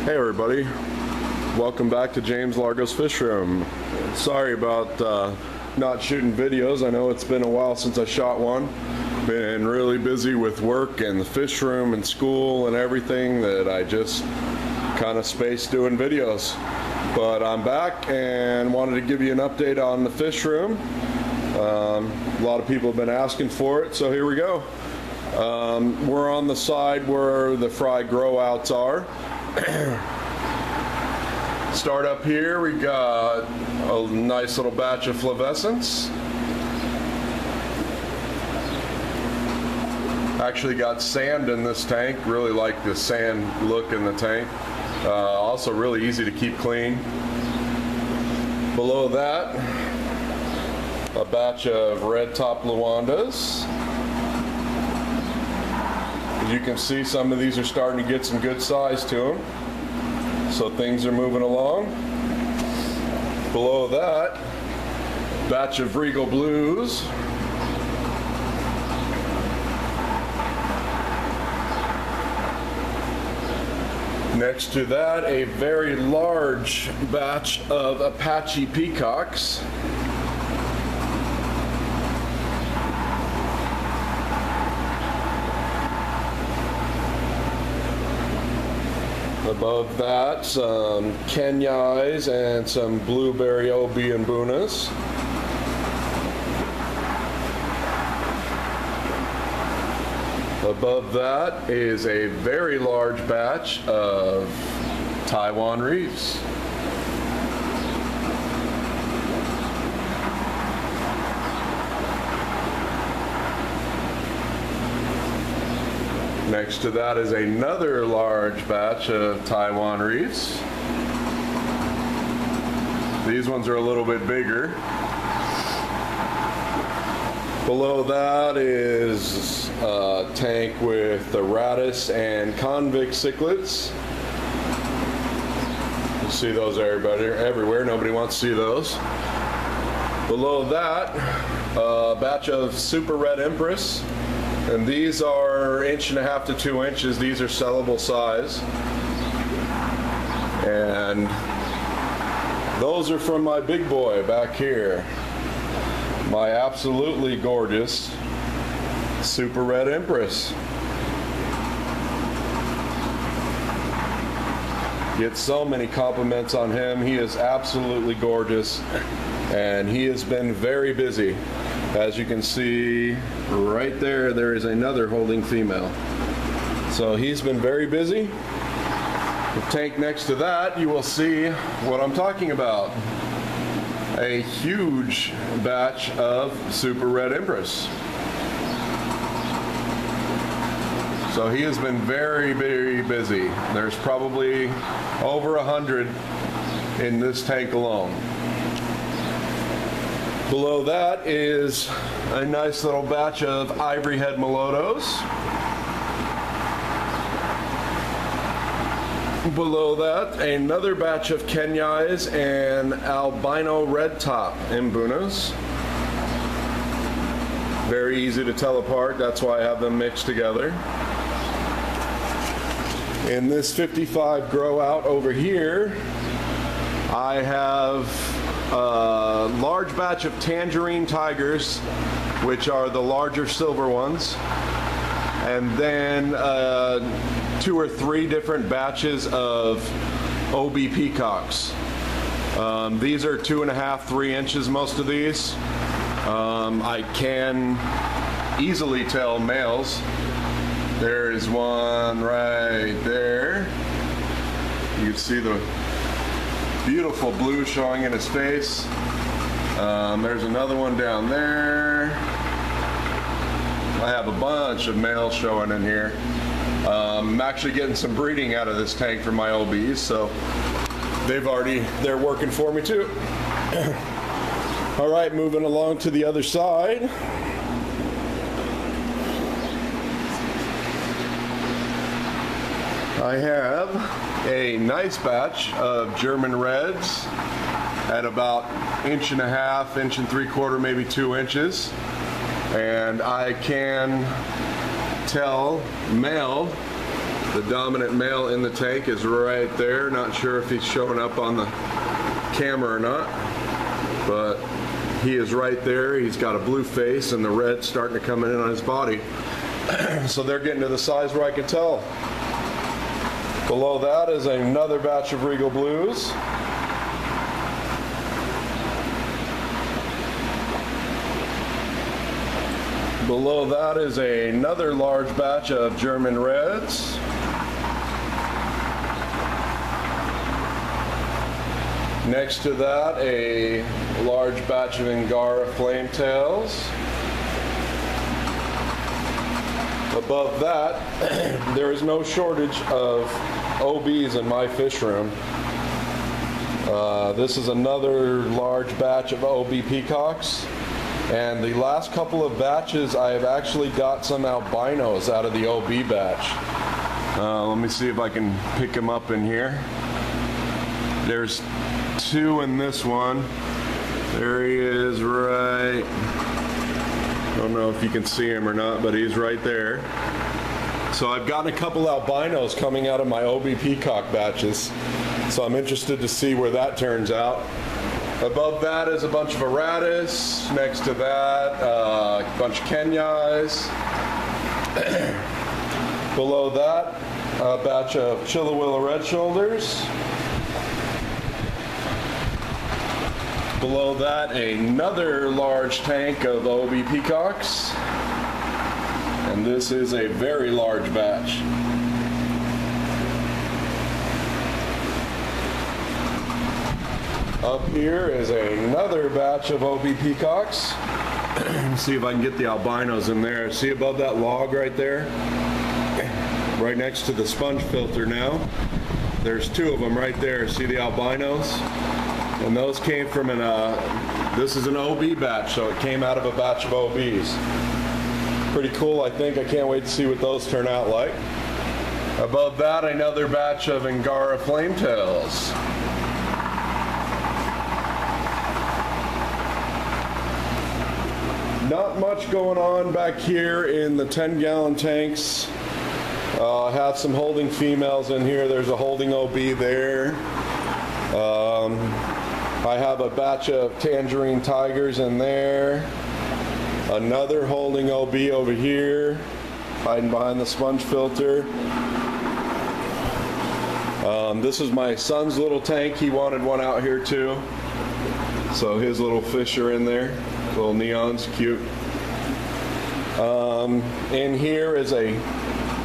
Hey everybody, welcome back to James Largo's Fish Room. Sorry about not shooting videos. I know it's been a while since I shot one. Been really busy with work and the fish room and school and everything that I just kind of spaced doing videos. But I'm back and wanted to give you an update on the fish room. A lot of people have been asking for it, so here we go. We're on the side where the fry grow outs are. Start up here, we got a nice little batch of flavescents. Actually got sand in this tank, really like the sand look in the tank. Also really easy to keep clean. Below that, a batch of red top Luandas. As you can see, some of these are starting to get some good size to them. So things are moving along. Below that, batch of Regal Blues. Next to that, a very large batch of Apache Peacocks. Above that, some Kenyais and some Blueberry OB and Bunas. Above that is a very large batch of Taiwan Reefs. Next to that is another large batch of Taiwan Reefs. These ones are a little bit bigger. Below that is a tank with the Radis and Convict cichlids. You see those everywhere. Nobody wants to see those. Below that, a batch of Super Red Empress. And these are 1.5 to 2 inches. These are sellable size. And those are from my big boy back here. My absolutely gorgeous Super Red Empress. Get so many compliments on him. He is absolutely gorgeous. And he has been very busy. As you can see right there, there is another holding female. So he's been very busy. The tank next to that, you will see what I'm talking about. A huge batch of Super Red Empress. So he has been very, very busy. There's probably over 100 in this tank alone. Below that is a nice little batch of Ivory Head Molotos. Below that, another batch of Kenyais and Albino Red Top Mbunas. Very easy to tell apart, that's why I have them mixed together. In this 55 grow out over here, I have a large batch of Tangerine Tigers, which are the larger silver ones, and then 2 or 3 different batches of OB Peacocks. These are 2.5, 3 inches, most of these. I can easily tell males. There is one right there. You can see the beautiful blue showing in his face. There's another one down there. I have a bunch of males showing in here. I'm actually getting some breeding out of this tank for my OBs, so they're working for me too. All right, moving along to the other side. I have a nice batch of German Reds at about 1.5, 1.75, maybe 2 inches. And I can tell male The dominant male in the tank is right there. Not sure if he's showing up on the camera or not, but he is right there. He's got a blue face and the red starting to come in on his body. So they're getting to the size where I can tell. Below that is another batch of Regal Blues. Below that is another large batch of German Reds. Next to that, a large batch of Angara Flametails. Above that, there is no shortage of OBs in my fish room. This is another large batch of OB peacocks. And the last couple of batches, I have actually got some albinos out of the OB batch. Let me see if I can pick them up in here. There's two in this one. There he is, right. I don't know if you can see him or not, but he's right there. So I've gotten a couple albinos coming out of my OB peacock batches. So I'm interested to see where that turns out. Above that is a bunch of Aratus. Next to that, a bunch of Kenyais. Below that, a batch of Chillawilla Red Shoulders. Below that, another large tank of OB peacocks. And this is a very large batch. Up here is another batch of OB peacocks. See if I can get the albinos in there. See above that log right there? Right next to the sponge filter now. There's two of them right there. See the albinos? And those came from this is an OB batch, so it came out of a batch of OBs. Pretty cool, I think. I can't wait to see what those turn out like. Above that, another batch of Angara Flametails. Not much going on back here in the 10-gallon tanks. I have some holding females in here. There's a holding OB there. I have a batch of Tangerine Tigers in there. Another holding OB over here, hiding behind the sponge filter. This is my son's little tank. He wanted one out here too. So his little fish are in there. Little neons, cute. In here is a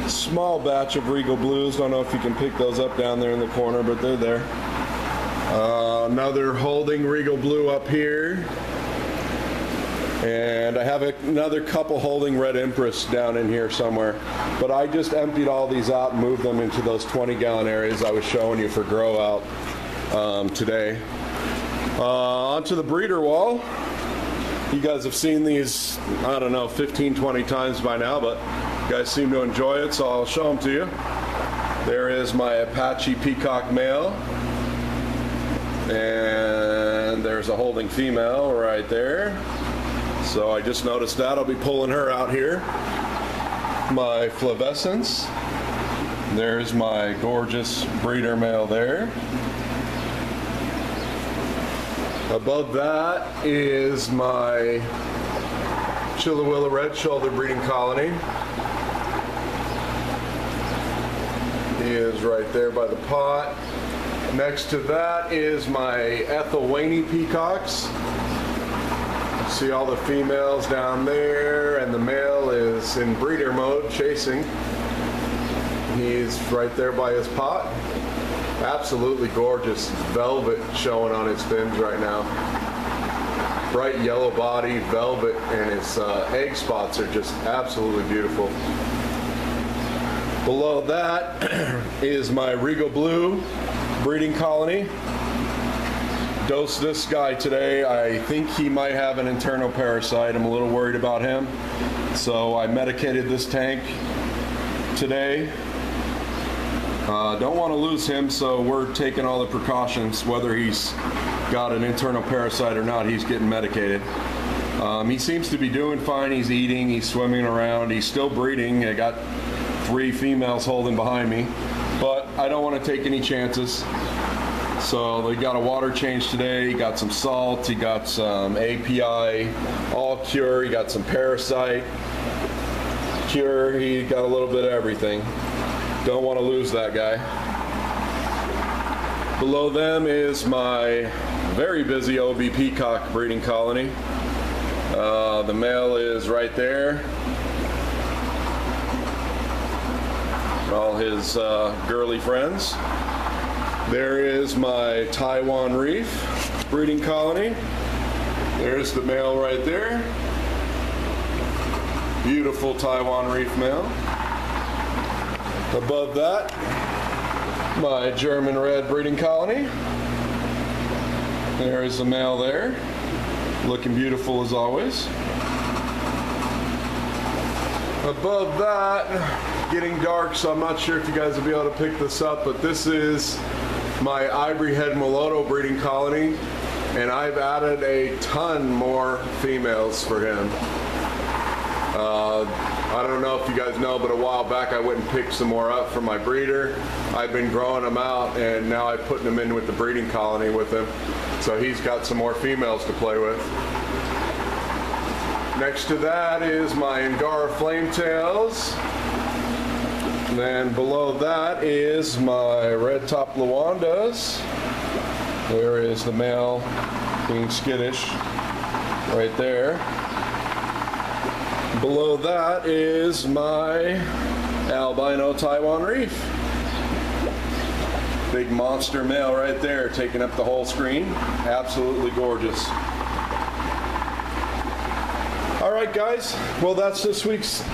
small batch of Regal Blues. Don't know if you can pick those up down there in the corner, but they're there. Another holding Regal Blue up here. And I have another couple holding Red Empress down in here somewhere. But I just emptied all these out and moved them into those 20-gallon areas I was showing you for grow out today. Onto the breeder wall. You guys have seen these, I don't know, 15, 20 times by now, but you guys seem to enjoy it, so I'll show them to you. There is my Apache Peacock male. And there's a holding female right there. So I just noticed that. I'll be pulling her out here. My Flavescence. There's my gorgeous breeder male there. Above that is my Chillawilla Red Shoulder breeding colony. He is right there by the pot. Next to that is my Ethel-Waney peacocks. See all the females down there, and the male is in breeder mode, chasing. He's right there by his pot. Absolutely gorgeous velvet showing on his fins right now. Bright yellow body, velvet, and his egg spots are just absolutely beautiful. Below that is my Regal Blue breeding colony. Dosed this guy today. I think he might have an internal parasite. I'm a little worried about him. So I medicated this tank today. Don't want to lose him, so we're taking all the precautions. Whether he's got an internal parasite or not, he's getting medicated. He seems to be doing fine. He's eating, he's swimming around, he's still breeding. I got 3 females holding behind me, but I don't want to take any chances. So they got a water change today, he got some salt, he got some API, all cure, he got some parasite cure, he got a little bit of everything. Don't want to lose that guy. Below them is my very busy OB peacock breeding colony. The male is right there. All his girly friends. There is my Taiwan Reef breeding colony. There's the male right there. Beautiful Taiwan Reef male. Above that, my German Red breeding colony. There is the male there, looking beautiful as always. Above that, getting dark, so I'm not sure if you guys will be able to pick this up, but this is my Ivory Head Mulatto breeding colony, and I've added a ton more females for him. I don't know if you guys know, but a while back I went and picked some more up from my breeder. I've been growing them out, and now I'm putting them in with the breeding colony with him. So he's got some more females to play with. Next to that is my Angara Flametails. And then below that is my Red Top Luandas. There is the male being skittish right there. Below that is my albino Taiwan Reef. Big monster male right there, taking up the whole screen. Absolutely gorgeous. All right, guys. Well, that's this week's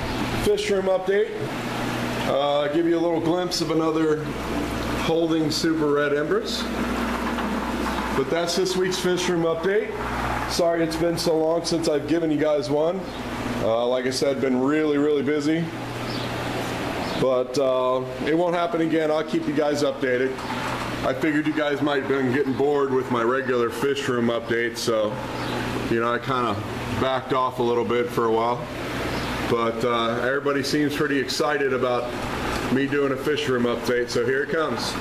fish room update. Give you a little glimpse of another holding Super Red Empress. But that's this week's fish room update. Sorry it's been so long since I've given you guys one. Like I said, been really busy, but it won't happen again. I'll keep you guys updated. I figured you guys might have been getting bored with my regular fish room updates, so you know, I kind of backed off a little bit for a while, but everybody seems pretty excited about me doing a fish room update, so here it comes.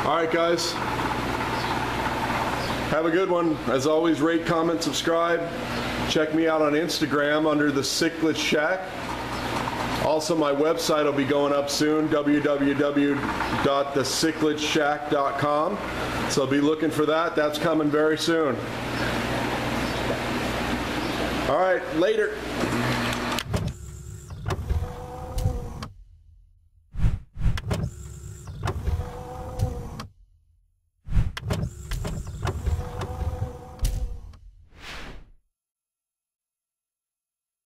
All right, guys, have a good one. As always, rate, comment, subscribe. Check me out on Instagram under the Cichlid Shack. Also, my website will be going up soon, www.thecichlidshack.com. So be looking for that. That's coming very soon. All right, later.